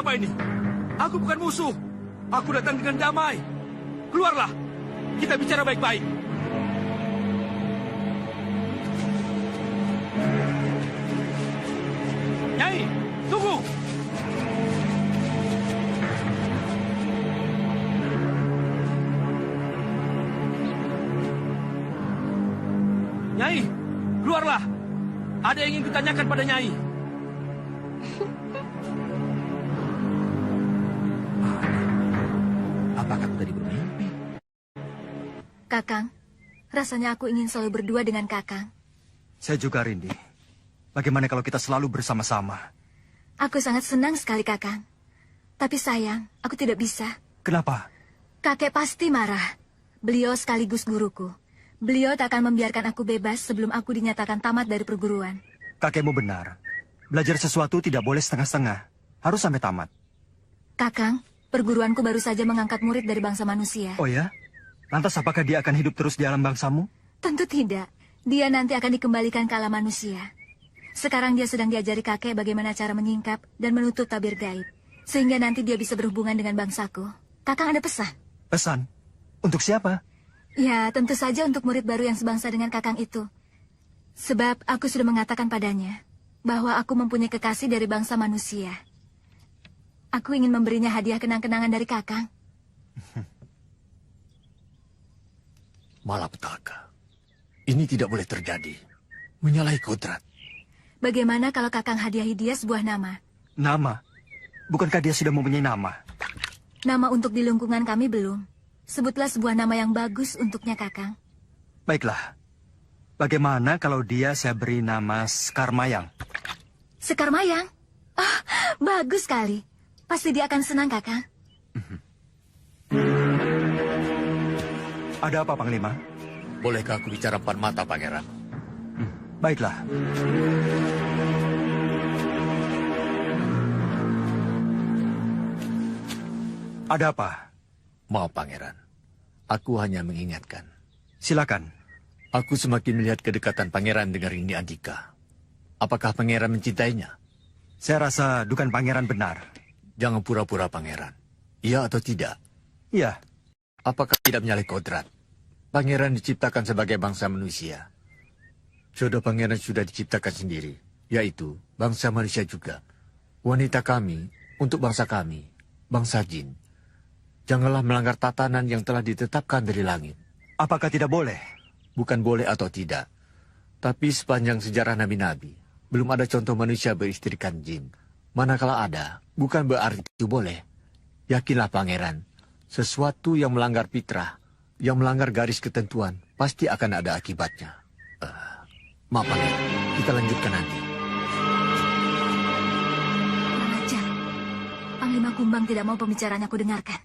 apa ini? Aku bukan musuh. Aku datang dengan damai. Keluarlah. Kita bicara baik-baik. Nyai, tunggu. Nyai, keluarlah. Ada yang ingin kutanyakan pada Nyai. Apakah aku tadi bermimpi? Kakang, rasanya aku ingin selalu berdua dengan Kakang. Saya juga, Rindi. Bagaimana kalau kita selalu bersama-sama? Aku sangat senang sekali, Kakang. Tapi sayang, aku tidak bisa. Kenapa? Kakek pasti marah. Beliau sekaligus guruku. Beliau tak akan membiarkan aku bebas sebelum aku dinyatakan tamat dari perguruan. Kakekmu benar. Belajar sesuatu tidak boleh setengah-setengah. Harus sampai tamat. Kakang, perguruanku baru saja mengangkat murid dari bangsa manusia. Oh ya? Lantas apakah dia akan hidup terus di alam bangsamu? Tentu tidak. Dia nanti akan dikembalikan ke alam manusia. Sekarang dia sedang diajari kakek bagaimana cara menyingkap dan menutup tabir gaib. Sehingga nanti dia bisa berhubungan dengan bangsaku. Kakang ada pesan? Pesan? Untuk siapa? Ya, tentu saja untuk murid baru yang sebangsa dengan Kakang itu. Sebab aku sudah mengatakan padanya bahwa aku mempunyai kekasih dari bangsa manusia. Aku ingin memberinya hadiah kenang-kenangan dari Kakang. Malapetaka. Ini tidak boleh terjadi. Menyalahi kodrat. Bagaimana kalau Kakang hadiahi dia sebuah nama? Nama? Bukankah dia sudah mempunyai nama? Nama untuk di lingkungan kami belum. Sebutlah sebuah nama yang bagus untuknya, Kakang. Baiklah. Bagaimana kalau dia saya beri nama Sekar Mayang? Sekar Mayang? Ah, bagus sekali. Pasti dia akan senang, Kakang. Ada apa, Panglima? Bolehkah aku bicara empat mata, Pangeran? Baiklah. Ada apa? Maaf, Pangeran. Aku hanya mengingatkan. Silakan. Aku semakin melihat kedekatan Pangeran dengan Rindi Andika. Apakah Pangeran mencintainya? Saya rasa dugaan Pangeran benar. Jangan pura-pura, Pangeran. Iya atau tidak? Iya. Apakah tidak menyalahi kodrat? Pangeran diciptakan sebagai bangsa manusia. Jodoh Pangeran sudah diciptakan sendiri, yaitu bangsa manusia juga. Wanita kami untuk bangsa kami, bangsa jin. Janganlah melanggar tatanan yang telah ditetapkan dari langit. Apakah tidak boleh? Bukan boleh atau tidak. Tapi sepanjang sejarah nabi-nabi, belum ada contoh manusia beristrikan jin. Manakala ada, bukan berarti itu boleh. Yakinlah, Pangeran, sesuatu yang melanggar fitrah, yang melanggar garis ketentuan, pasti akan ada akibatnya. Maaf, Pangeran, kita lanjutkan nanti. Kurang ajar. Panglima Kumbang tidak mau pembicaraan aku dengarkan.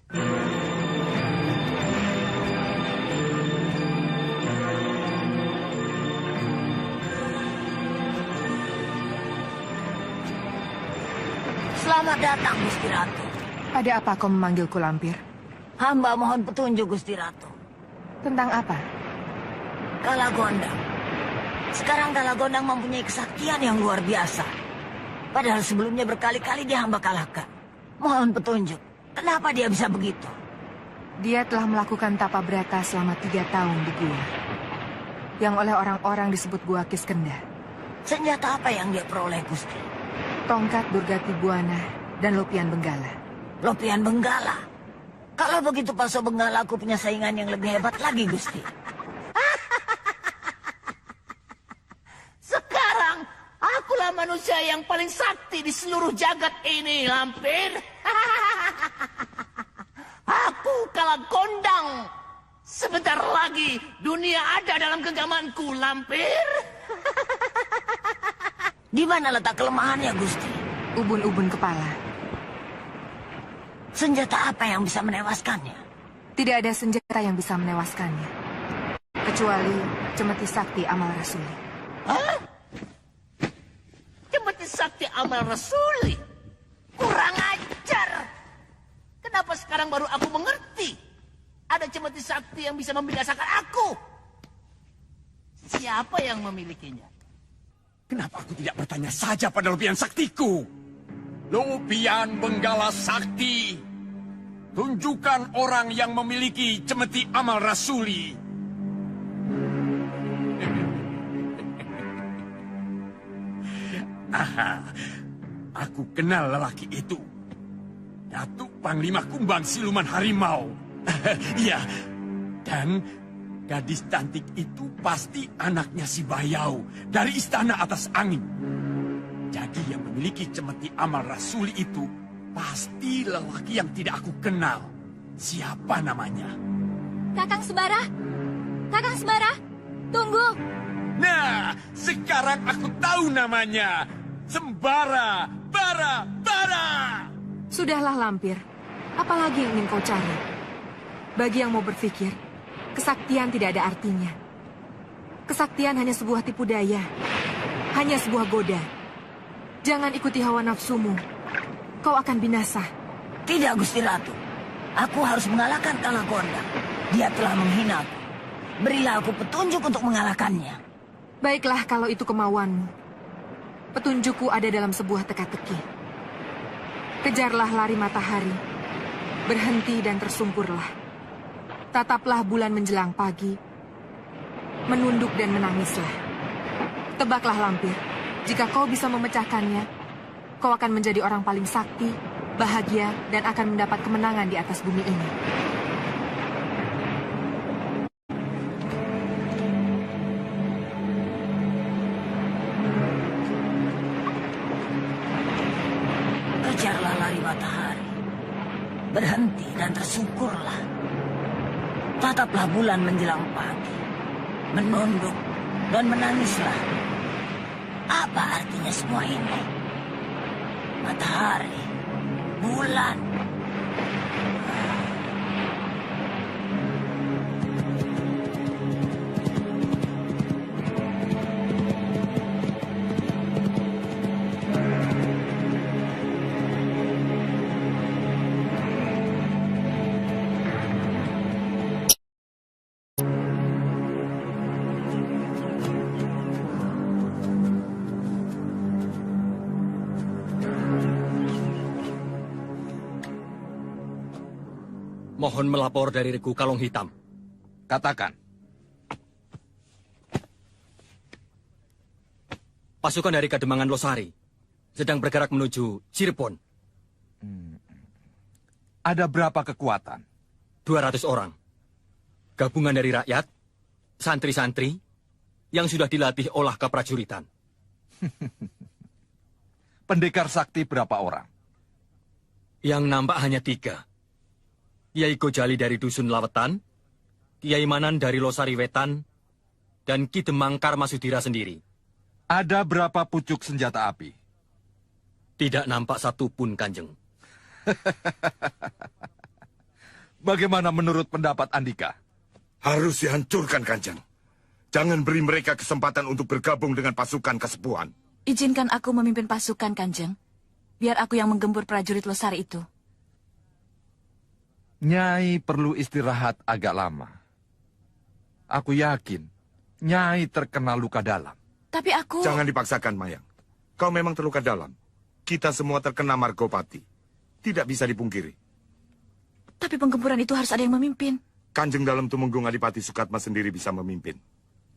Selamat datang, Gusti Ratu. Ada apa kau memanggilku Lampir? Hamba mohon petunjuk, Gusti Ratu. Tentang apa? Kalagondang. Sekarang Kalagondang mempunyai kesaktian yang luar biasa. Padahal sebelumnya berkali-kali dia hamba kalahkan. Mohon petunjuk. Kenapa dia bisa begitu? Dia telah melakukan tapa brata selama 3 tahun di gua. Yang oleh orang-orang disebut Gua Kiskendha. Senjata apa yang dia peroleh, Gusti? Tongkat Durgati Buana dan Lopian Benggala. Lopian Benggala. Kalau begitu Paso Benggala aku punya saingan yang lebih hebat lagi, Gusti. Sekarang akulah manusia yang paling sakti di seluruh jagat ini, Lampir. Aku Kalagondang. Sebentar lagi dunia ada dalam genggamanku, Lampir. Di mana letak kelemahannya, Gusti? Ubun-ubun kepala. Senjata apa yang bisa menewaskannya? Tidak ada senjata yang bisa menewaskannya. Kecuali Cemeti Sakti Amal Rasuli. Hah? Cemeti Sakti Amal Rasuli? Kurang ajar. Kenapa sekarang baru aku mengerti? Ada Cemeti Sakti yang bisa membinasakan aku. Siapa yang memilikinya? Kenapa aku tidak bertanya saja pada lebihan saktiku? Lupian Benggala Sakti. Tunjukkan orang yang memiliki cemeti amal rasuli. Aha, aku kenal lelaki itu. Datuk Panglima Kumbang Siluman Harimau. Iya, dan gadis cantik itu pasti anaknya si Bayau dari Istana Atas Angin. Jadi yang memiliki cemeti amal rasuli itu pasti lelaki yang tidak aku kenal. Siapa namanya? Kakang Sembara! Kakang Sembara! Tunggu! Nah, sekarang aku tahu namanya. Sembara, Bara. Sudahlah Lampir, apalagi yang ingin kau cari? Bagi yang mau berpikir, kesaktian tidak ada artinya. Kesaktian hanya sebuah tipu daya, hanya sebuah goda. Jangan ikuti hawa nafsumu, kau akan binasa. Tidak, Gusti Ratu. Aku harus mengalahkan Kalagonda. Dia telah menghina aku. Berilah aku petunjuk untuk mengalahkannya. Baiklah kalau itu kemauanmu. Petunjukku ada dalam sebuah teka-teki. Kejarlah lari matahari. Berhenti dan tersungkurlah. Tataplah bulan menjelang pagi. Menunduk dan menangislah. Tebaklah Lampir. Jika kau bisa memecahkannya, kau akan menjadi orang paling sakti, bahagia, dan akan mendapat kemenangan di atas bumi ini. Kejarlah lari matahari. Berhenti dan tersungkurlah. Tataplah bulan menjelang pagi. Menunduk dan menangislah. Apa artinya semua ini? Matahari, bulan. Mohon melapor dari Regu Kalong Hitam. Katakan. Pasukan dari Kademangan Losari sedang bergerak menuju Cirebon. Ada berapa kekuatan? 200 orang. Gabungan dari rakyat, santri-santri, yang sudah dilatih olah keprajuritan. Pendekar sakti berapa orang? Yang nampak hanya 3. Kiai Gojali dari Dusun Lawetan, Kiai Manan dari Losari Wetan, dan Ki Demang Karmasudira sendiri. Ada berapa pucuk senjata api? Tidak nampak satupun, Kanjeng. Bagaimana menurut pendapat Andika? Harus dihancurkan, Kanjeng. Jangan beri mereka kesempatan untuk bergabung dengan pasukan kesepuhan. Izinkan aku memimpin pasukan, Kanjeng. Biar aku yang menggempur prajurit Losari itu. Nyai perlu istirahat agak lama. Aku yakin Nyai terkena luka dalam. Tapi aku... Jangan dipaksakan, Mayang. Kau memang terluka dalam. Kita semua terkena Margopati. Tidak bisa dipungkiri. Tapi penggempuran itu harus ada yang memimpin. Kanjeng Dalam Tumenggung Adipati Sukatma sendiri bisa memimpin.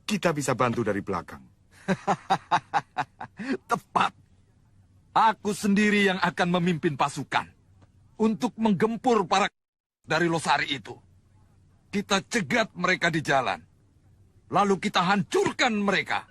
Kita bisa bantu dari belakang. Tepat. Aku sendiri yang akan memimpin pasukan. Untuk menggempur para dari Losari itu. Kita cegat mereka di jalan. Lalu kita hancurkan mereka.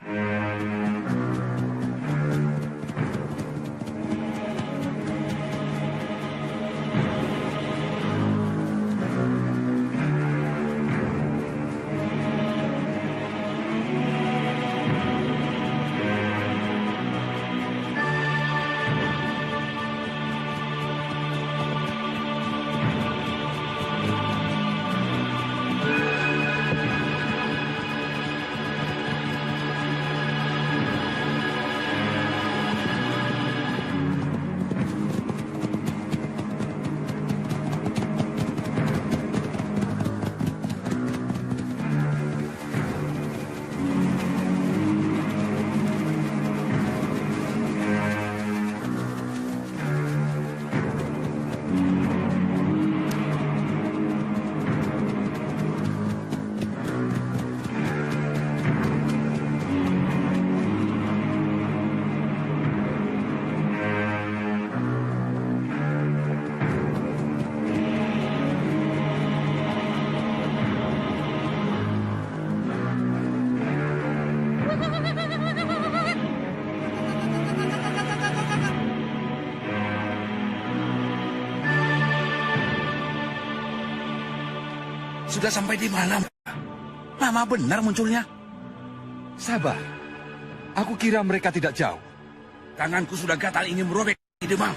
Sudah sampai di mana? Lama benar munculnya. Sabar. Aku kira mereka tidak jauh. Tanganku sudah gatal ingin merobek di demam.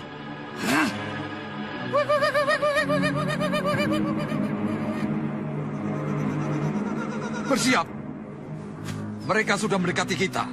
Bersiap. Mereka sudah mendekati kita.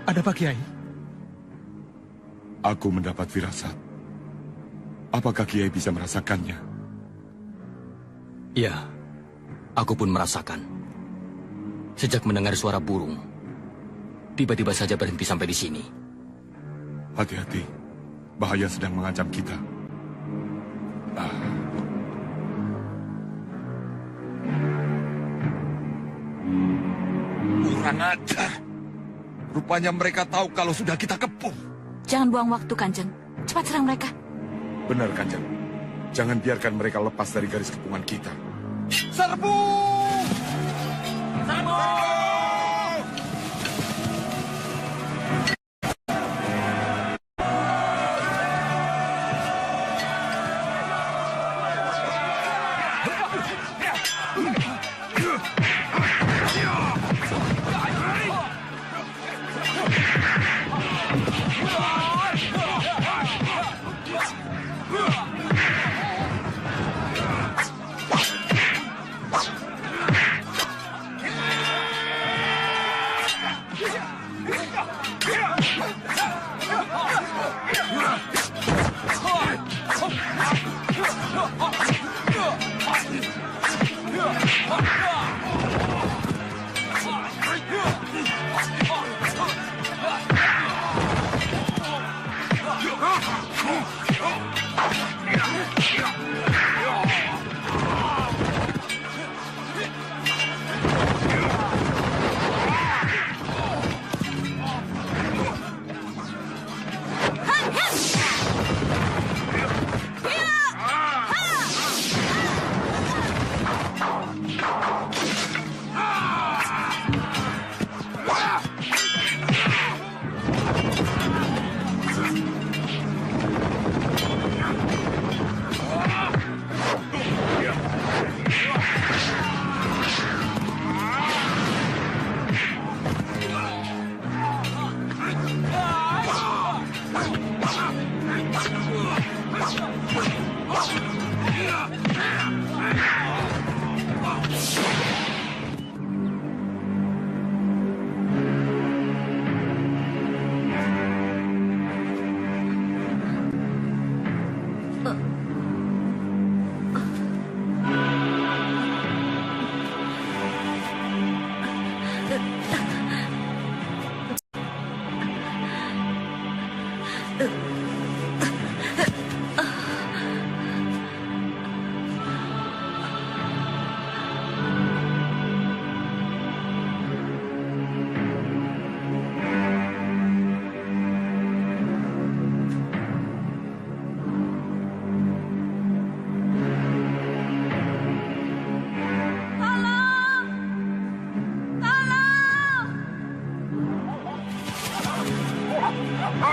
Ada apa, Kiai? Aku mendapat firasat. Apakah Kiai bisa merasakannya? Ya, aku pun merasakan. Sejak mendengar suara burung, tiba-tiba saja berhenti sampai di sini. Hati-hati, bahaya sedang mengancam kita. Kurang ajar. Rupanya mereka tahu kalau sudah kita kepung. Jangan buang waktu, Kanjeng. Cepat serang mereka. Benar, Kanjeng. Jangan biarkan mereka lepas dari garis kepungan kita. Serbu! Serbu!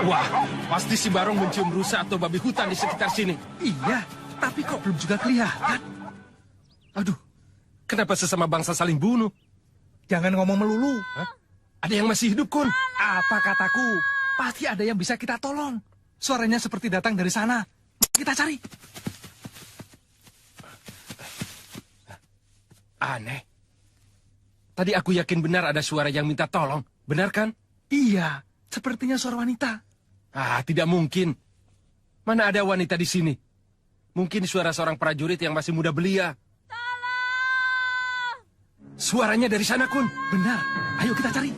Wah, pasti si Barong mencium rusa atau babi hutan di sekitar sini. Iya, tapi kok belum juga kelihatan. Aduh, kenapa sesama bangsa saling bunuh? Jangan ngomong melulu. Hah? Ada yang masih hidup, Kun. Apa kataku? Pasti ada yang bisa kita tolong. Suaranya seperti datang dari sana. Kita cari. Aneh. Tadi aku yakin benar ada suara yang minta tolong. Benar kan? Iya, sepertinya suara wanita. Ah, tidak mungkin. Mana ada wanita di sini? Mungkin suara seorang prajurit yang masih muda belia. Tolong! Suaranya dari sana, Kun. Benar. Ayo kita cari.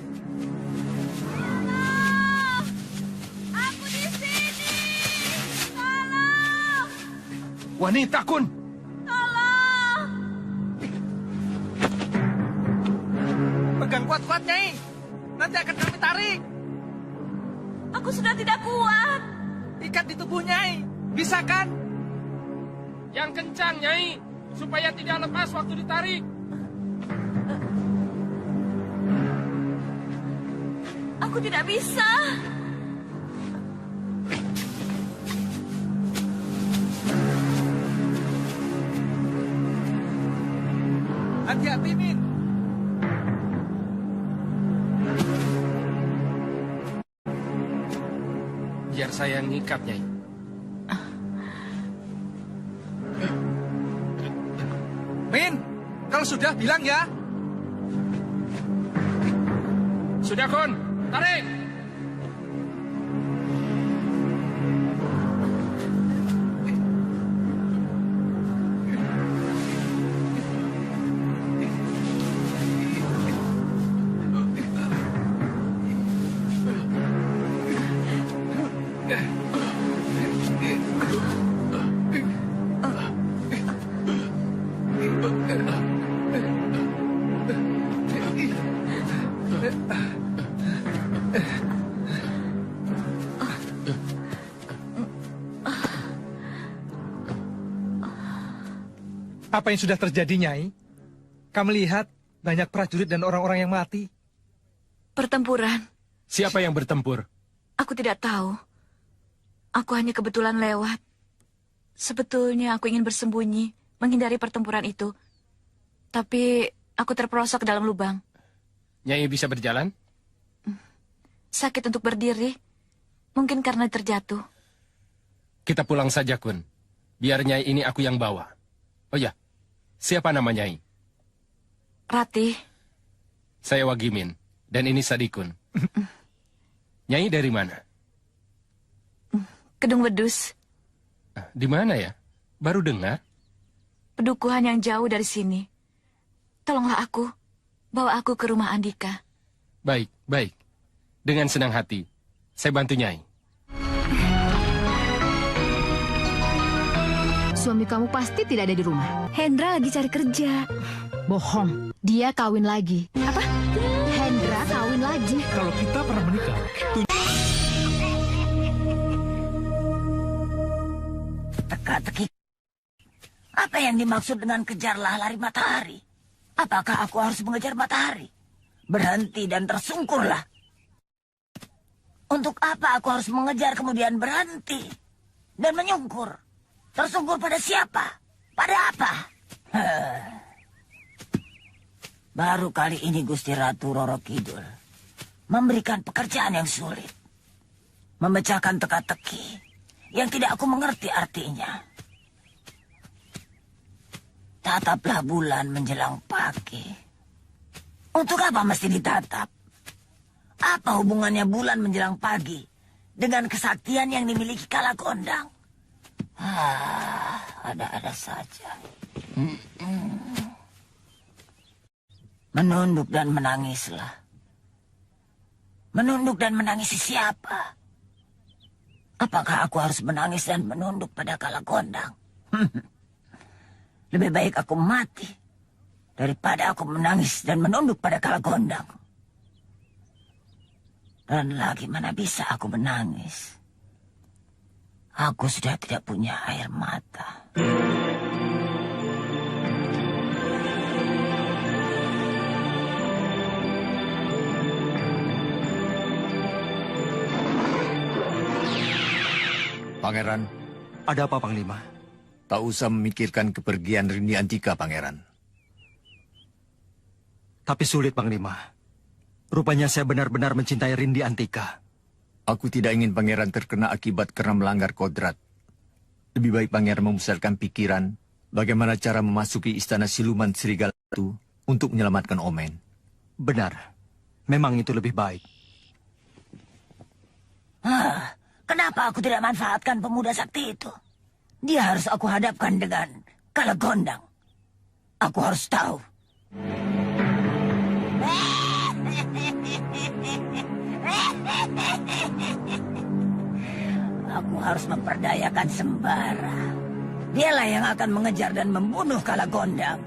Aku di sini. Tolong! Wanita, Kun. Tolong! Pegang kuat-kuat, Nyai. Nanti akan kami tarik. Aku sudah tidak kuat. Ikat di tubuh Nyai. Bisa kan? Yang kencang, Nyai. Supaya tidak lepas waktu ditarik. Aku tidak bisa. Hati-hati, Min. Biar saya yang ngikat, Nyai. Min, kalau sudah bilang ya. Sudah, Kun. Tarik. Apa yang sudah terjadi, Nyai? Kami lihat banyak prajurit dan orang-orang yang mati. Pertempuran. Siapa yang bertempur? Aku tidak tahu. Aku hanya kebetulan lewat. Sebetulnya aku ingin bersembunyi, menghindari pertempuran itu. Tapi aku terperosok ke dalam lubang. Nyai bisa berjalan? Sakit untuk berdiri. Mungkin karena terjatuh. Kita pulang saja, Kun. Biar Nyai ini aku yang bawa. Oh ya, siapa nama Nyai? Ratih. Saya Wagimin, dan ini Sadikun. Nyai dari mana? Kedung Wedus. Di mana ya? Baru dengar. Pedukuhan yang jauh dari sini. Tolonglah aku. Bawa aku ke rumah Andika. Baik, baik. Dengan senang hati. Saya bantu Nyai. Suami kamu pasti tidak ada di rumah. Hendra lagi cari kerja. Bohong. Dia kawin lagi. Apa? Hendra kawin lagi. Kalau kita pernah menikah. Teka-teki. Apa yang dimaksud dengan kejarlah lari matahari? Apakah aku harus mengejar matahari? Berhenti dan tersungkurlah. Untuk apa aku harus mengejar kemudian berhenti? Dan menyungkur? Tersungkur pada siapa? Pada apa? Baru kali ini Gusti Ratu Roro Kidul memberikan pekerjaan yang sulit. Memecahkan teka-teki yang tidak aku mengerti artinya. Tataplah bulan menjelang pagi. Untuk apa mesti ditatap? Apa hubungannya bulan menjelang pagi dengan kesaktian yang dimiliki Kalagondang? Ada-ada saja. Menunduk dan menangislah. Menunduk dan menangisi siapa? Apakah aku harus menangis dan menunduk pada Kalagondang? Lebih baik aku mati daripada aku menangis dan menunduk pada Kalagondang. Dan lagi mana bisa aku menangis? Aku sudah tidak punya air mata. Pangeran. Ada apa, Panglima? Tak usah memikirkan kepergian Rindi Antika, Pangeran. Tapi sulit, Panglima. Rupanya saya benar-benar mencintai Rindi Antika. Aku tidak ingin Pangeran terkena akibat karena melanggar kodrat. Lebih baik Pangeran memusatkan pikiran bagaimana cara memasuki istana siluman serigala itu untuk menyelamatkan Omen. Benar. Memang itu lebih baik. Kenapa aku tidak manfaatkan pemuda sakti itu? Dia harus aku hadapkan dengan Kalagondang. Aku harus tahu. Aku harus memperdayakan Sembara. Dialah yang akan mengejar dan membunuh Kalagondang.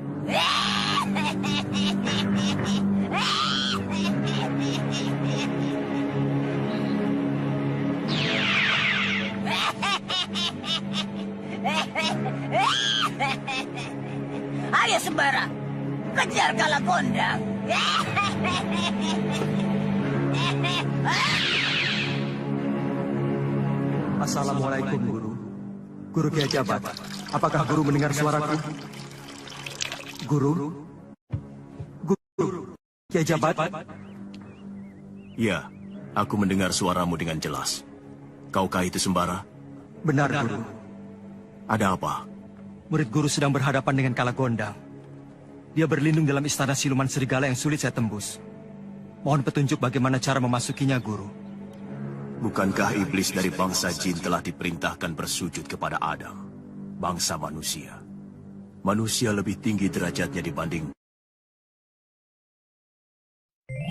Ayo Sembara, kejar Kalagondang. Assalamualaikum, Guru. Guru Kiai Jabat, apakah Guru mendengar suaraku? Guru? Guru Kiai Jabat? Ya, aku mendengar suaramu dengan jelas. Kaukah itu Sembara? Benar, Guru. Ada apa? Murid Guru sedang berhadapan dengan Kalagondang. Dia berlindung dalam istana siluman serigala yang sulit saya tembus. Mohon petunjuk bagaimana cara memasukinya, Guru. Bukankah iblis dari bangsa jin telah diperintahkan bersujud kepada Adam, bangsa manusia? Manusia lebih tinggi derajatnya dibanding...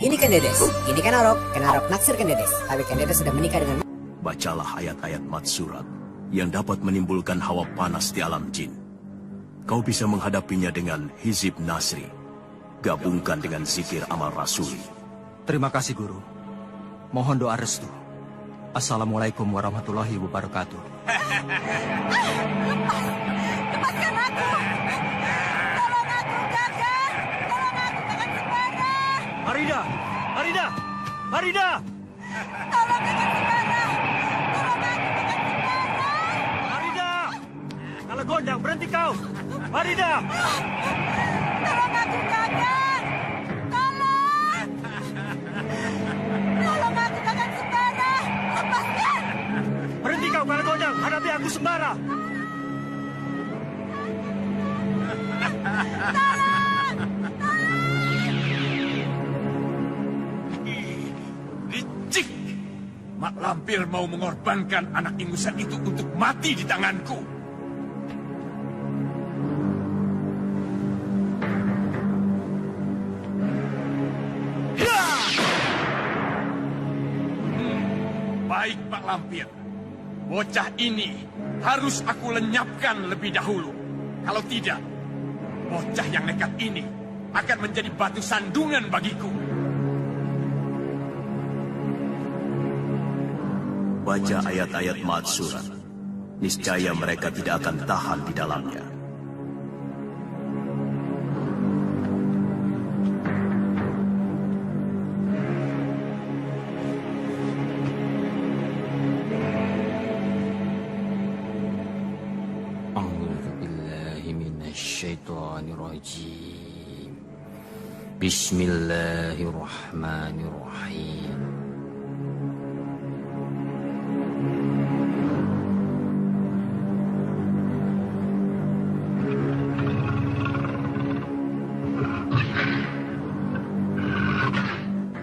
Ini kan Dedes, ini kan Arok naksir kan Dedes. Tapi kan Dedes sudah menikah dengan... Bacalah ayat-ayat Matsurat yang dapat menimbulkan hawa panas di alam jin. Kau bisa menghadapinya dengan Hizib Nasri. Gabungkan dengan zikir amal rasuli. Terima kasih, Guru. Mohon doa restu. Assalamualaikum warahmatullahi wabarakatuh. Lepaskan aku! Tolong aku, Kakak! Tolong aku, Kakak Sembara! Farida! Farida! Farida! Tolong Kakak Sembara! Tolong aku, Kakak Sembara! Farida! Kalagondang, berhenti kau! Farida! Tolong aku, Kakak! Tolong! Tolong aku, Kakak Sembara! Lepaskan! Berhenti kau, Kalagondang! Hadapi aku Sembara! Licik! Mak Lampir mau mengorbankan anak ingusan itu untuk mati di tanganku. Baik, Pak Lampir. Bocah ini harus aku lenyapkan lebih dahulu. Kalau tidak, bocah yang nekat ini akan menjadi batu sandungan bagiku. Baca ayat-ayat Matsurat. Niscaya mereka tidak akan tahan di dalamnya. Bismillahirrahmanirrahim.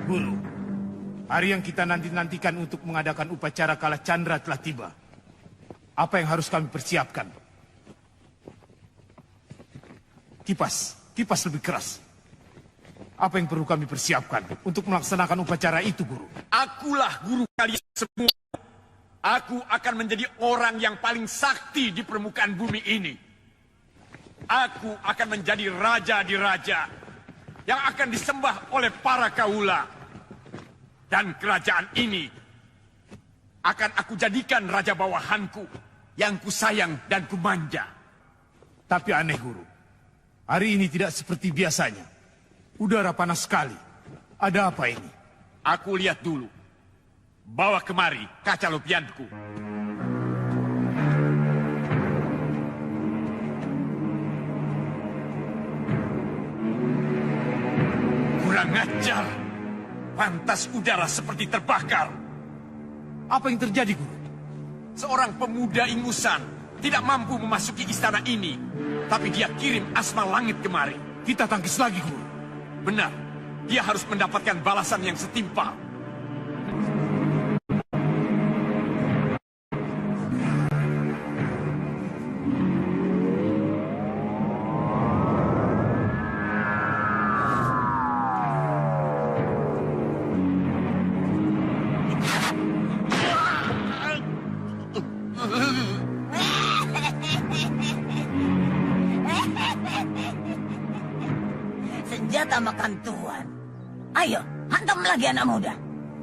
Guru, hari yang kita nanti-nantikan untuk mengadakan upacara Kala Chandra telah tiba. Apa yang harus kami persiapkan? Kipas lebih keras. Apa yang perlu kami persiapkan untuk melaksanakan upacara itu, Guru? Akulah guru kalian semua. Aku akan menjadi orang yang paling sakti di permukaan bumi ini. Aku akan menjadi raja di raja yang akan disembah oleh para kaula. Dan kerajaan ini akan aku jadikan raja bawahanku yang kusayang dan kumanja. Tapi aneh, Guru. Hari ini tidak seperti biasanya. Udara panas sekali. Ada apa ini? Aku lihat dulu. Bawa kemari kaca lupianku. Kurang ajar. Pantas udara seperti terbakar. Apa yang terjadi, Guru? Seorang pemuda ingusan tidak mampu memasuki istana ini. Tapi dia kirim asma langit kemari. Kita tangkis lagi, Guru. Benar, dia harus mendapatkan balasan yang setimpal. senjata makan tuan. Ayo, hantam lagi anak muda.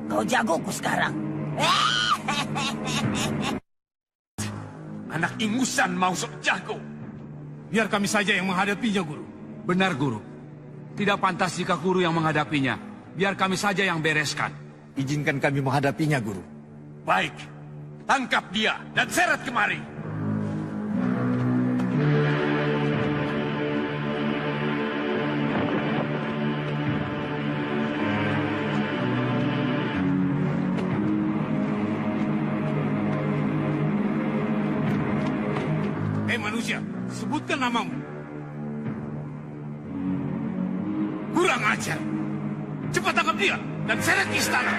Kau jagoku sekarang. Anak ingusan mau sok jago. Biar kami saja yang menghadapinya, Guru. Benar, Guru. Tidak pantas jika Guru yang menghadapinya. Biar kami saja yang bereskan. Izinkan kami menghadapinya, Guru. Baik, tangkap dia dan seret kemari. Hei manusia, sebutkan namamu. Kurang ajar. Cepat tangkap dia dan seret ke istana.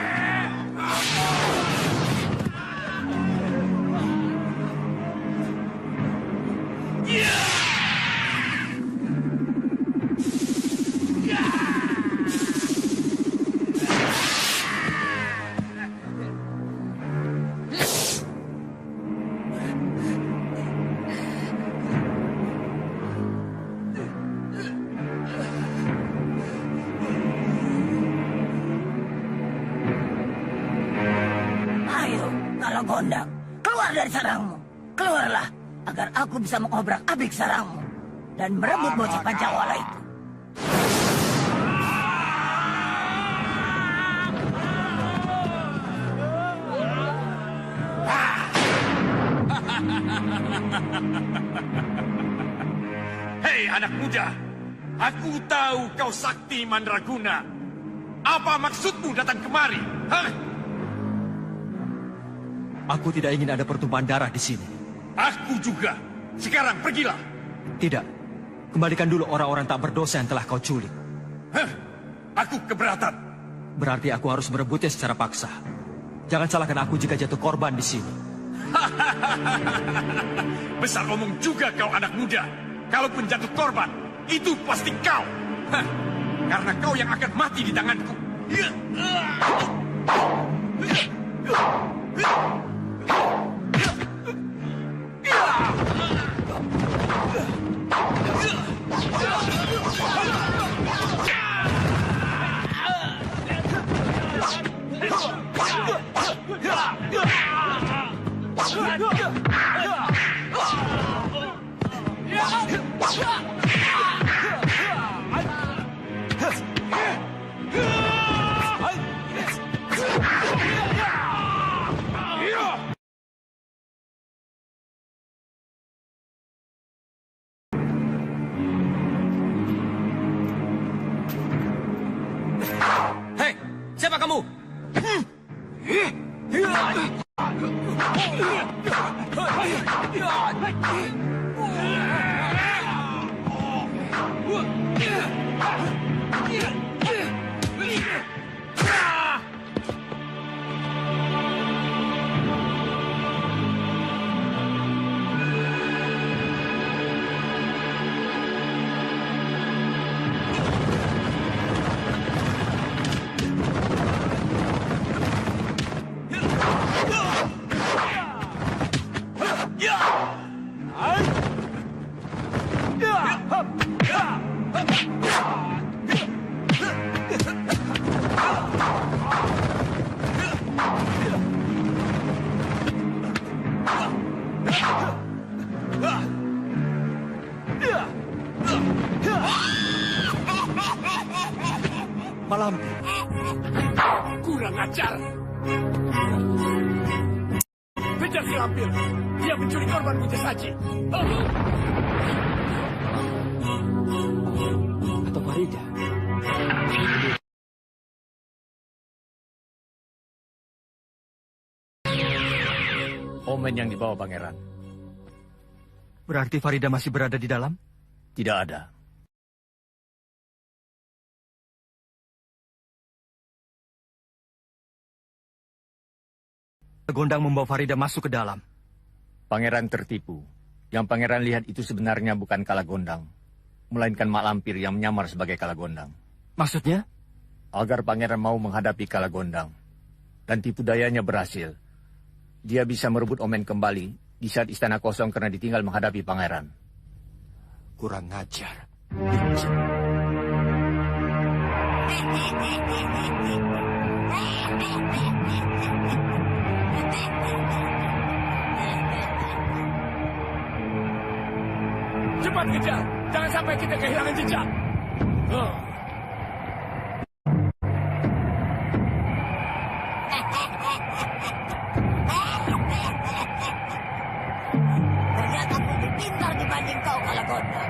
Gondang, keluar dari sarangmu. Keluarlah, agar aku bisa mengobrak-abrik sarangmu dan merebut bocah Pancawala itu. Hei anak muda, aku tahu kau sakti Mandraguna. Apa maksudmu datang kemari? Hah? Aku tidak ingin ada pertumpahan darah di sini. Aku juga. Sekarang pergilah. Tidak. Kembalikan dulu orang-orang tak berdosa yang telah kau culik. Hah? Aku keberatan. Berarti aku harus merebutnya secara paksa. Jangan salahkan aku jika jatuh korban di sini. Besar omong juga kau anak muda. Kalaupun jatuh korban, itu pasti kau. Hah? Karena kau yang akan mati di tanganku. Hei, siapa kamu? Malam. Kurang ajar. Kejar si lampir. Dia mencuri korban puja saji. Atau Farida. Omen yang dibawa pangeran. Berarti Farida masih berada di dalam? Tidak ada. Gondang membawa Farida masuk ke dalam. Pangeran tertipu. Yang pangeran lihat itu sebenarnya bukan Kalagondang, melainkan mak lampir yang menyamar sebagai Kalagondang. Maksudnya? Agar pangeran mau menghadapi Kalagondang. Dan tipu dayanya berhasil. Dia bisa merebut Omen kembali di saat istana kosong karena ditinggal menghadapi pangeran. Kurang ajar. Cepat kejar, jangan sampai kita kehilangan jejak. Ternyata aku lebih pintar dibanding kau, Kalagonda.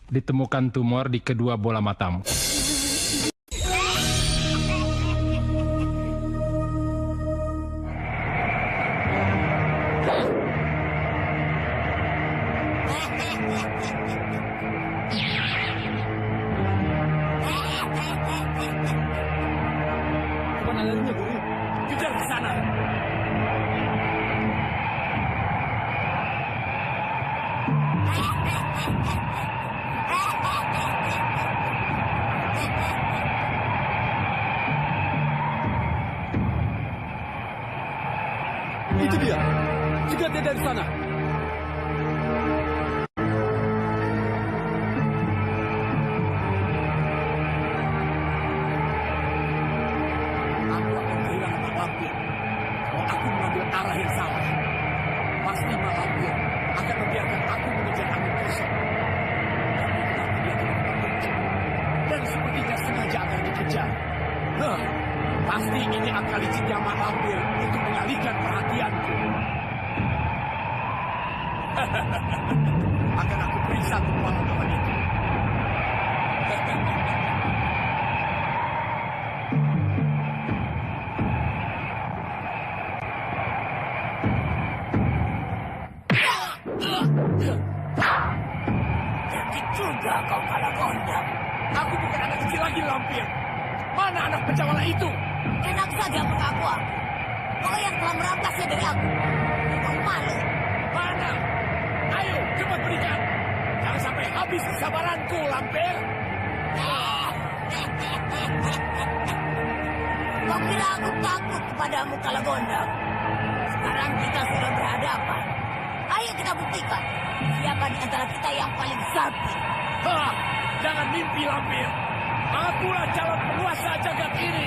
Ditemukan tumor di kedua bola matamu. Kemana larinya, Guru? Kejar ke sana. Itu dia. Cegat dia dari sana. Aku akan kehilangan Mak Lampir kalau aku mengambil arah yang salah. Pasti Mak Lampir akan membiarkan aku mengejar angin kosong. Tapi kenapa dia tidak muncul? Dan sepertinya sengaja akan dikejar. Pasti ini akal liciknya Mak Lampir untuk mengalihkan perhatianku. Akan aku periksa kepala-kepala itu. Jadi juga kau Kalagonda. Aku bukan anak kecil lagi, Lampir. Mana anak pencawala itu? Enak saja mengaku aku. Kau yang telah merampasnya dari aku. Kau malu. Mana? Ayo, cepat berikan. Jangan sampai habis kesabaranku, Lampir. Kau kira aku takut kepadamu, Kalagonda? Sekarang kita sudah berhadapan. Ayo kita buktikan siapa di antara kita yang paling sakti. Jangan mimpi, Lampir. Akulah calon penguasa jagat ini.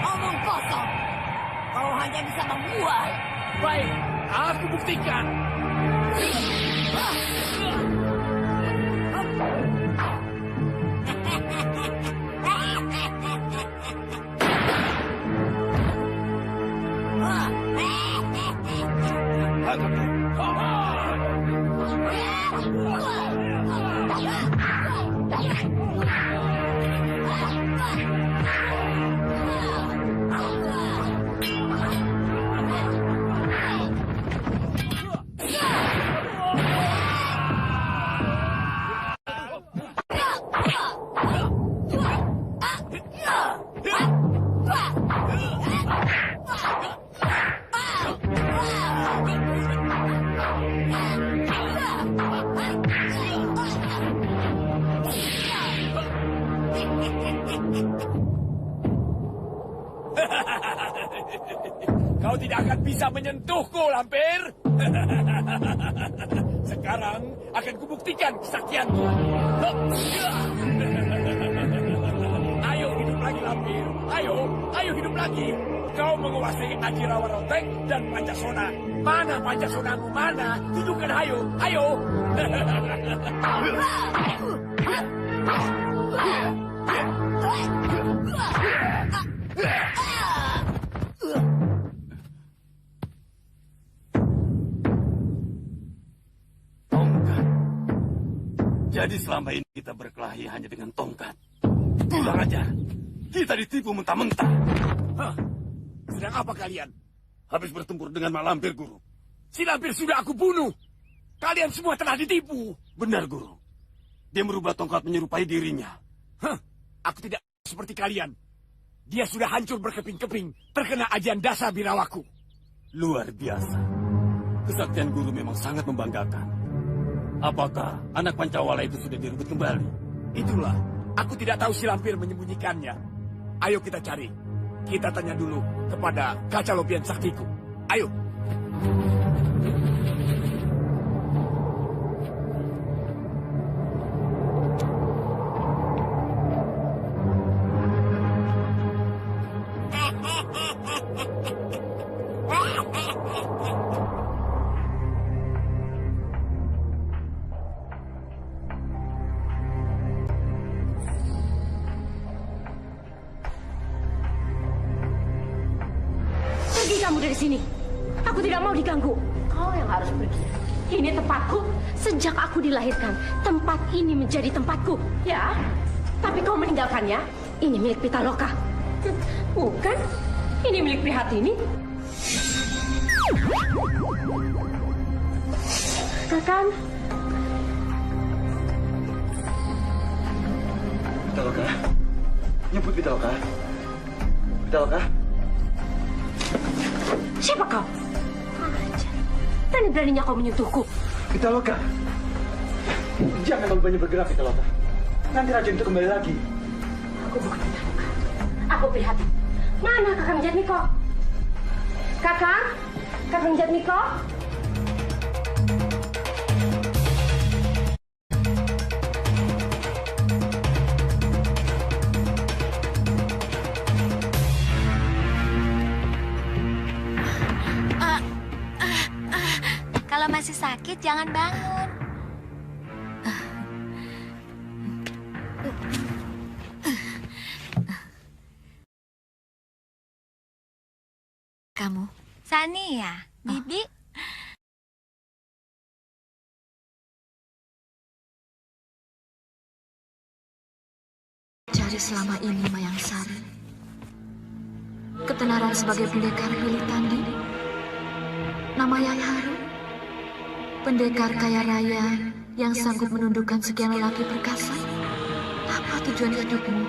Omong kosong. Kau hanya bisa membual. Baik, aku buktikan. Kau tidak akan bisa menyentuhku, Lampir. Sekarang akan kubuktikan kesaktianku. Ayo hidup lagi, Lampir. Ayo hidup lagi. Kau menguasai Ajirawa Rotek dan Pancasona. Mana Pancasonamu? Mana? Tunjukkan, ayo. Jadi selama ini kita berkelahi hanya dengan tongkat. Kurang ajar. Kita ditipu mentah-mentah. Sedang apa kalian? Habis bertempur dengan Mak Lampir, Guru. Si Lampir sudah aku bunuh. Kalian semua telah ditipu. Benar, Guru. Dia merubah tongkat menyerupai dirinya. Aku tidak seperti kalian. Dia sudah hancur berkeping-keping, terkena ajian dasa birawaku. Luar biasa. Kesaktian Guru memang sangat membanggakan. Apakah anak Pancawala itu sudah direbut kembali? Itulah, aku tidak tahu si Lampir menyembunyikannya. Ayo kita cari. Kita tanya dulu kepada Kacalopian Saktiku. Ayo. kamu dari sini. Aku tidak mau diganggu. Kau yang harus pergi. Ini tempatku. Sejak aku dilahirkan, tempat ini menjadi tempatku. Ya, tapi kau meninggalkannya. Ini milik Pitaloka. Bukan, ini milik Prihatini. Kakang. Pitaloka? Nyebut Pitaloka? Pitaloka? Siapa kau? Berani-beraninya kau menyentuhku. Pitaloka! Jangan terlalu banyak bergerak, Pitaloka. Nanti racun itu kembali lagi. Aku bukan Pitaloka. Aku Prihatin. Mana Kakang Jatmiko? Kakang? Kakang Jatmiko? Kalau masih sakit, jangan bangun. Kamu? Sania, Bibi. Cari selama ini Mayang Sari. Ketenaran sebagai pendekar pilih tanding. Nama yang harum. Pendekar kaya raya yang sanggup menundukkan sekian lelaki perkasa. Apa tujuan hidupmu?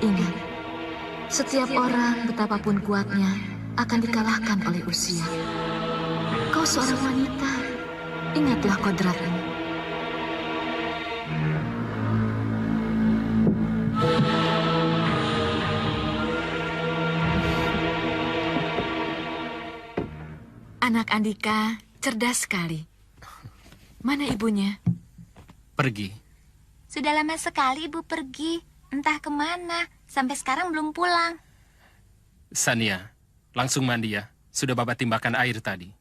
Ingat, setiap orang betapapun kuatnya akan dikalahkan oleh usia. Kau seorang wanita, ingatlah kodratmu. Anak Andika cerdas sekali. Mana ibunya? Pergi. Sudah lama sekali ibu pergi. Entah kemana. Sampai sekarang belum pulang. Sania, langsung mandi ya. Sudah Bapak timbahkan air tadi.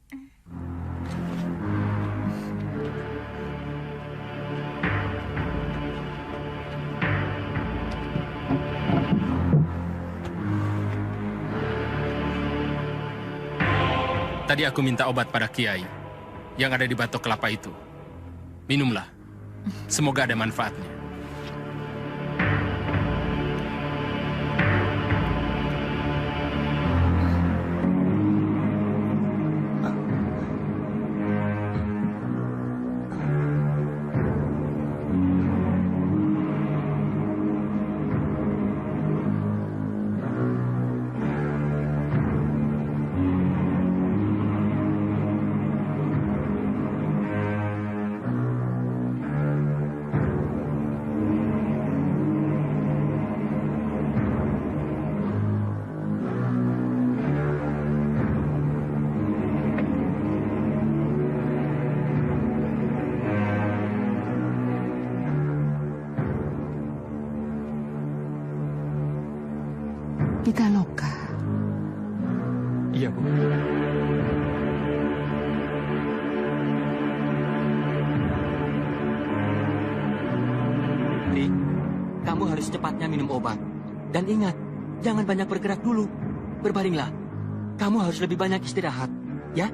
Tadi aku minta obat pada Kiai yang ada di batok kelapa itu. Minumlah. Semoga ada manfaatnya. Pitaloka. Iya, Bu. Ri, kamu harus cepatnya minum obat. Dan ingat, jangan banyak bergerak dulu. Berbaringlah. Kamu harus lebih banyak istirahat, ya?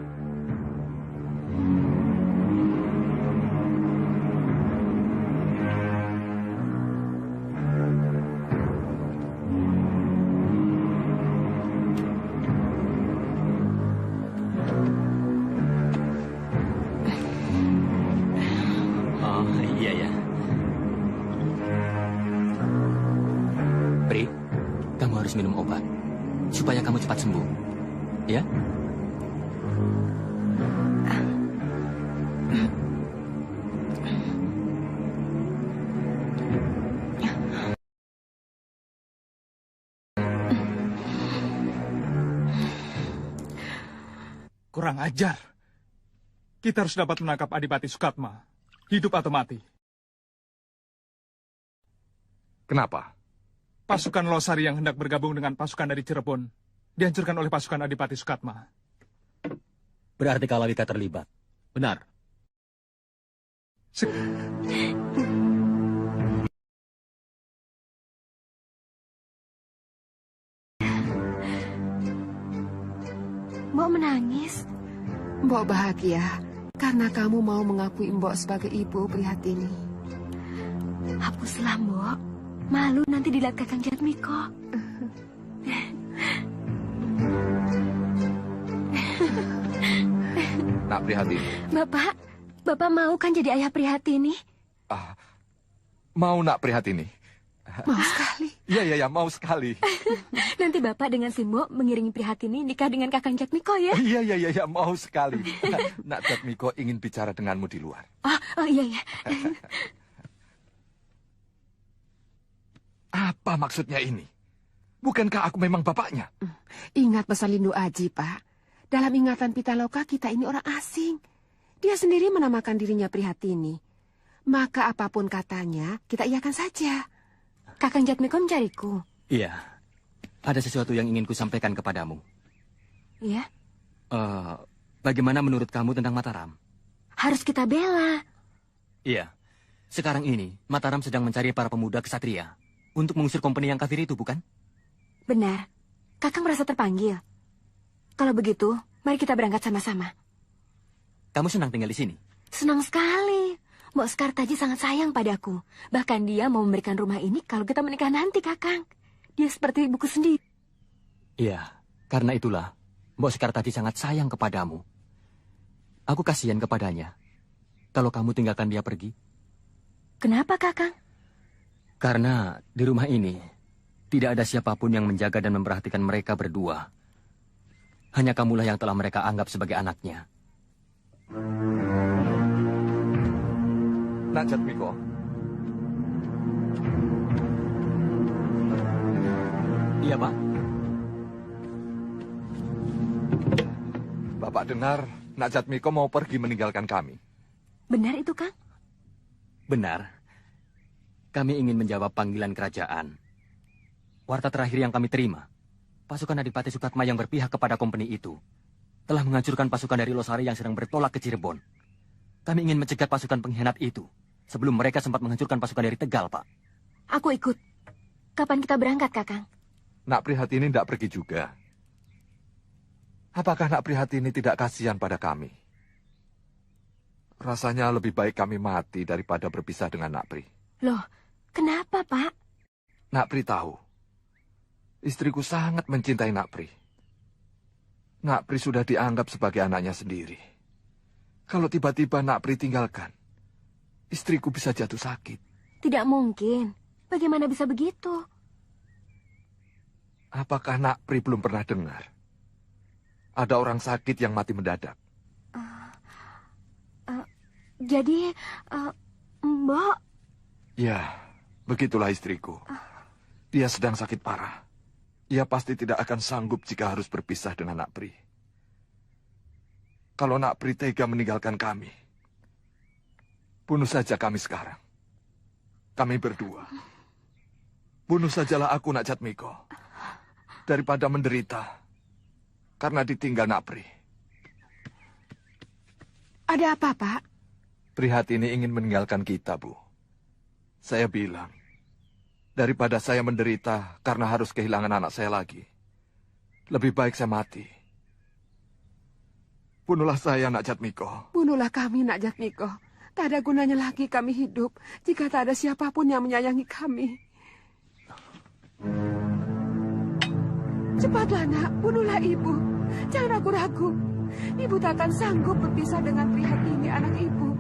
Minum obat supaya kamu cepat sembuh, ya? Kurang ajar. Kita harus dapat menangkap Adipati Sukatma, hidup atau mati. Kenapa? Pasukan Losari yang hendak bergabung dengan pasukan dari Cirebon dihancurkan oleh pasukan Adipati Sukatma. Berarti Kalawika terlibat. Benar. Mbok menangis. Mbok bahagia karena kamu mau mengakui Mbok sebagai ibu Prihatini. Hapuslah, Mbok. Malu nanti dilihat Kakang Jatmiko. Nak Prihatini. Bapak mau kan jadi ayah Prihatini? Mau Nak Prihatini? Mau sekali. Iya, mau sekali. Nanti Bapak dengan si Mbok mengiringi Prihatini nikah dengan Kakang Jatmiko ya? Iya, mau sekali. Nak Jatmiko ingin bicara denganmu di luar. Oh iya. Apa maksudnya ini? Bukankah aku memang bapaknya? Ingat pesan Lindu Aji, Pak. Dalam ingatan Pitaloka kita ini orang asing. Dia sendiri menamakan dirinya Prihatini. Maka apapun katanya, kita iakan saja. Kakang Jatmiko mencariku. Iya. Ada sesuatu yang ingin kusampaikan kepadamu. Iya? Bagaimana menurut kamu tentang Mataram? Harus kita bela. Iya. Sekarang ini, Mataram sedang mencari para pemuda kesatria untuk mengusir kompeni yang kafir itu, bukan? Benar. Kakang merasa terpanggil. Kalau begitu, mari kita berangkat sama-sama. Kamu senang tinggal di sini? Senang sekali. Mbok Skartaji sangat sayang padaku. Bahkan dia mau memberikan rumah ini kalau kita menikah nanti, Kakang. Dia seperti ibuku sendiri. Iya, karena itulah Mbok Skartaji sangat sayang kepadamu. Aku kasihan kepadanya. Kalau kamu tinggalkan dia pergi. Kenapa, Kakang? Karena di rumah ini tidak ada siapapun yang menjaga dan memperhatikan mereka berdua. Hanya kamulah yang telah mereka anggap sebagai anaknya. Nak Jatmiko. Iya, Pak. Bapak dengar Nak Jatmiko mau pergi meninggalkan kami. Benar itu, Kang? Benar. Kami ingin menjawab panggilan kerajaan. Warta terakhir yang kami terima, pasukan Adipati Sukatma yang berpihak kepada kompeni itu telah menghancurkan pasukan dari Losari yang sedang bertolak ke Cirebon. Kami ingin mencegat pasukan pengkhianat itu sebelum mereka sempat menghancurkan pasukan dari Tegal, Pak. Aku ikut. Kapan kita berangkat, Kakang? Nak Prihatini tidak pergi juga. Apakah Nak Prihatini tidak kasihan pada kami? Rasanya lebih baik kami mati daripada berpisah dengan Nak Pri. Loh, kenapa, Pak? Nak Pri tahu. Istriku sangat mencintai Nak Pri. Nak Pri sudah dianggap sebagai anaknya sendiri. Kalau tiba-tiba Nak Pri tinggalkan, istriku bisa jatuh sakit. Tidak mungkin. Bagaimana bisa begitu? Apakah Nak Pri belum pernah dengar? Ada orang sakit yang mati mendadak. Jadi, Mbok... Ya, begitulah istriku. Dia sedang sakit parah. Ia pasti tidak akan sanggup jika harus berpisah dengan Nak Pri. Kalau Nak Pri tega meninggalkan kami, bunuh saja kami sekarang. Kami berdua. Bunuh sajalah aku, Nak Jatmiko. Daripada menderita karena ditinggal Nak Pri. Ada apa, Pak? Prihatini ingin meninggalkan kita, Bu. Saya bilang, daripada saya menderita karena harus kehilangan anak saya lagi, lebih baik saya mati. Bunuhlah saya, Nak Jatmiko. Bunuhlah kami, Nak Jatmiko. Tak ada gunanya lagi kami hidup jika tak ada siapapun yang menyayangi kami. Cepatlah, Nak. Bunuhlah ibu. Jangan ragu-ragu. Ibu tak akan sanggup berpisah dengan Prihatini, anak ibu.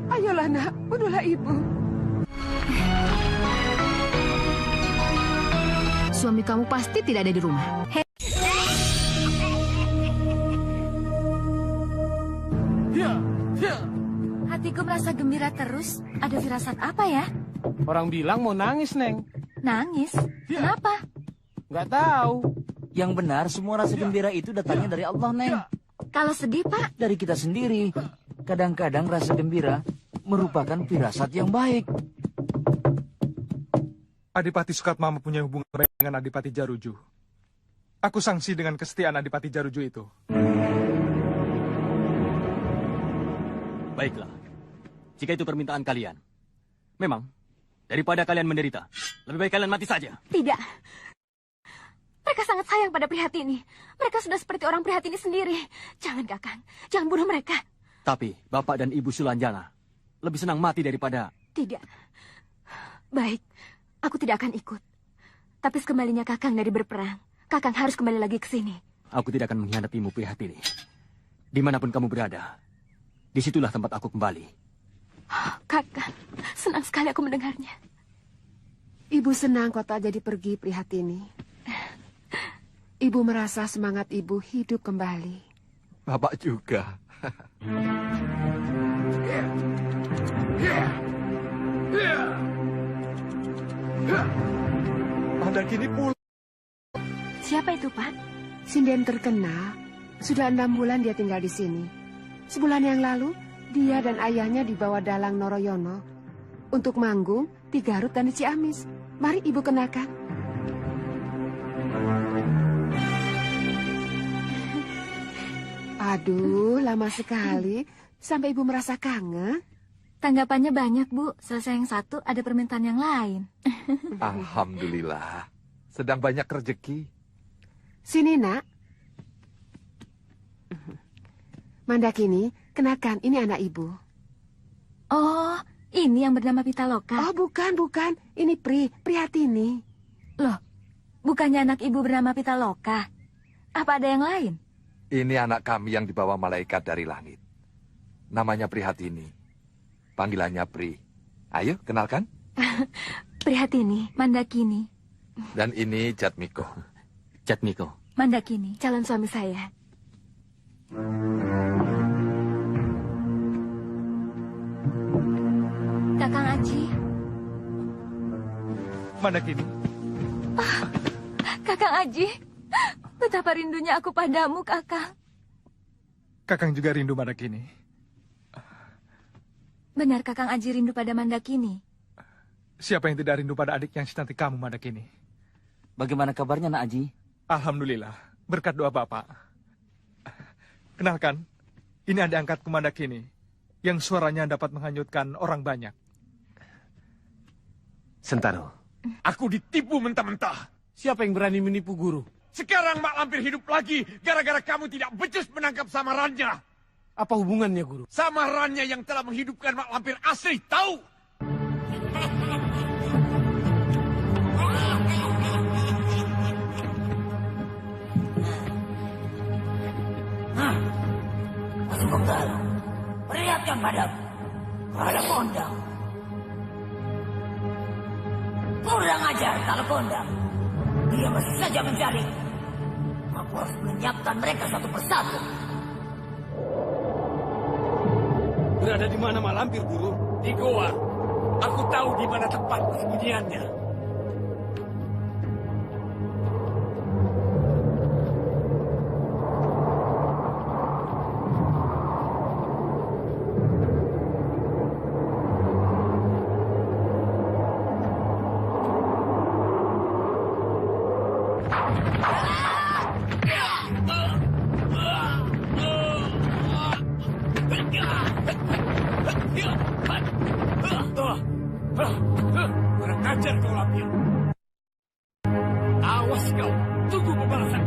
Ayolah, Nak. Bunuhlah ibu. Suami kamu pasti tidak ada di rumah. Hatiku merasa gembira terus. Ada firasat apa ya? Orang bilang mau nangis, Neng. Nangis? Kenapa? Nggak tahu. Yang benar, semua rasa gembira itu datangnya dari Allah, Neng. Kalau sedih, Pak? Dari kita sendiri. Kadang-kadang rasa gembira merupakan firasat yang baik. Adipati Sukatma mempunyai hubungan baik dengan Adipati Jaruju. Aku sangsi dengan kesetiaan Adipati Jaruju itu. Baiklah. Jika itu permintaan kalian. Memang, daripada kalian menderita, lebih baik kalian mati saja. Tidak. Mereka sangat sayang pada Prihatini. Mereka sudah seperti orang Prihatini sendiri. Jangan, Kakang. Jangan bunuh mereka. Tapi Bapak dan Ibu Sulanjana lebih senang mati daripada... Tidak. Baik, aku tidak akan ikut. Tapi sekembalinya Kakang dari berperang, Kakang harus kembali lagi ke sini. Aku tidak akan mengkhianatimu, Prihatini. Dimanapun kamu berada, disitulah tempat aku kembali. Kakang, senang sekali aku mendengarnya. Ibu senang kau tak jadi pergi, Prihatini. Ibu merasa semangat ibu hidup kembali. Bapak juga. Pada kini pulang. Siapa itu, Pak? Sinden terkenal. Sudah 6 bulan dia tinggal di sini. Sebulan yang lalu, dia dan ayahnya dibawa dalang Noroyono untuk manggung di Garut dan di Ciamis. Mari ibu kenalkan. Aduh, lama sekali. Sampai ibu merasa kangen. Tanggapannya banyak, Bu. Selesai yang satu, ada permintaan yang lain. Alhamdulillah. Sedang banyak rezeki. Sini, Nak. Mandakini, kenalkan, ini anak ibu. Oh, ini yang bernama Pitaloka. Oh, bukan. Ini Prihatini. Loh, bukannya anak ibu bernama Pitaloka? Apa ada yang lain? Ini anak kami yang dibawa malaikat dari langit. Namanya Prihatini. Panggilannya Pri. Ayo, kenalkan. Prihatini, Mandakini. Dan ini Jatmiko. Jatmiko. Mandakini, calon suami saya. Kakang Aji. Mandakini. Kakang Aji, betapa rindunya aku padamu, Kakang. Kakang juga rindu Mandakini. Benar Kakang Aji rindu pada Mandakini. Siapa yang tidak rindu pada adik yang secantik kamu, Mandakini? Bagaimana kabarnya, Nak Aji? Alhamdulillah, berkat doa Bapak. Kenalkan, ini adik angkatku Mandakini, yang suaranya dapat menghanyutkan orang banyak. Sentaro. Aku ditipu mentah-mentah. Siapa yang berani menipu guru? Sekarang Mak Lampir hidup lagi gara-gara kamu tidak becus menangkap samarannya. Apa hubungannya, guru? Samarannya yang telah menghidupkan Mak Lampir asli, tahu? Masuk ke dalam. Perlihatkan padaku. Kalau kondang. Kurang ajar kalau kondang. Dia masih saja mencari. Aku harus menyiapkan mereka satu persatu. Berada di mana Mak Lampir, guru? Di goa. Aku tahu di mana tempat persembunyiannya. Kurang ajar kau Lampir. Awas kau, tunggu pembalasan.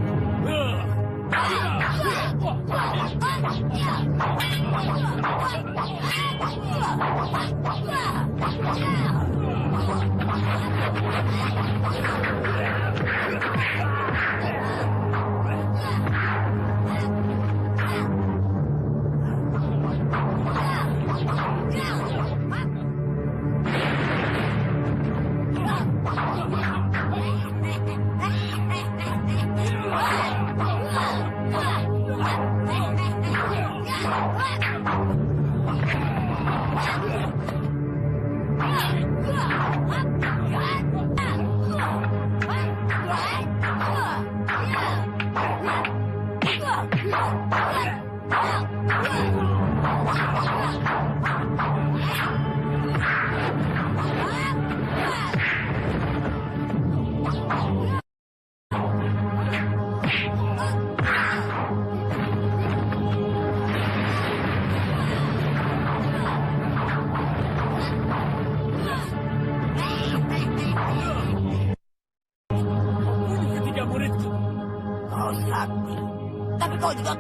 kau sakti, tapi kau juga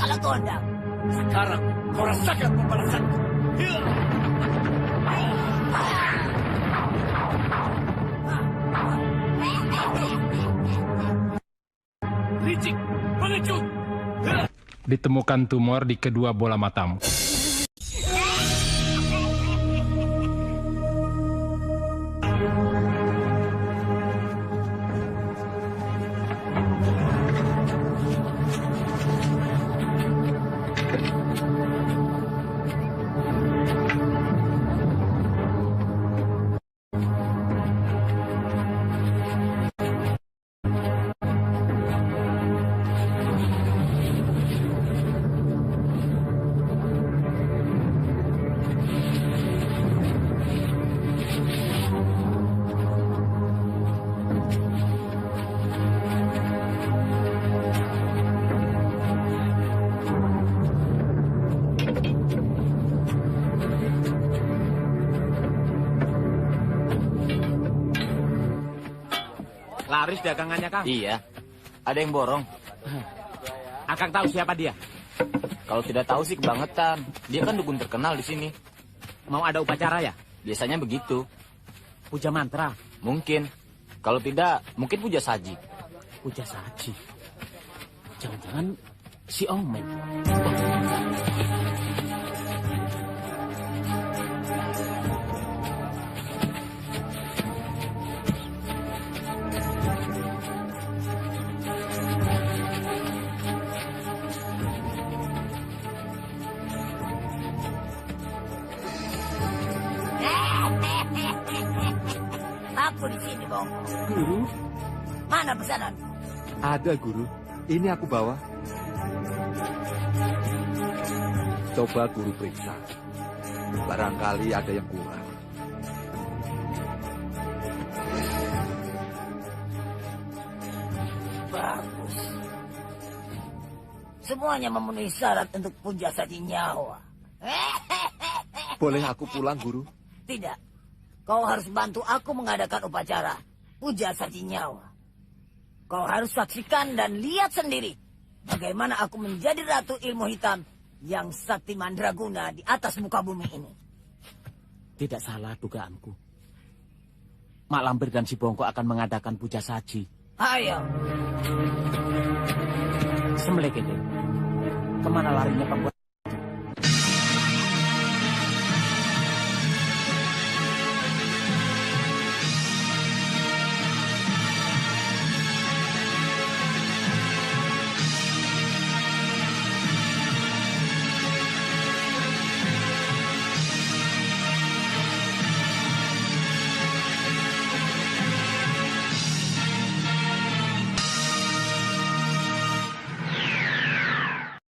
kalah gondang. Sekarang kau rasakan pembalasanku. Licik, pengecut. Ditemukan tumor di kedua bola matamu. Laris dagangannya, Kang? Iya. Ada yang borong. Akang tahu siapa dia? Kalau tidak tahu sih kebangetan. Dia kan dukun terkenal di sini. Mau ada upacara ya? Biasanya begitu. Puja mantra? Mungkin. Kalau tidak, mungkin puja saji. Puja saji? Jangan-jangan si Omen. Aku di sini, Bongko. Guru, Mana pesanan? ada guru. Ini aku bawa. Coba guru periksa. Barangkali ada yang kurang. Bagus. Semuanya memenuhi syarat untuk puja saji nyawa. Boleh aku pulang, guru? Tidak. Kau harus bantu aku mengadakan upacara puja saji nyawa. Kau harus saksikan dan lihat sendiri bagaimana aku menjadi ratu ilmu hitam yang sakti mandraguna di atas muka bumi ini. Tidak salah dugaanku. Mak Lampir dan si Bongko akan mengadakan puja saji. Ayo. Sembelih, Kemana larinya pembuat?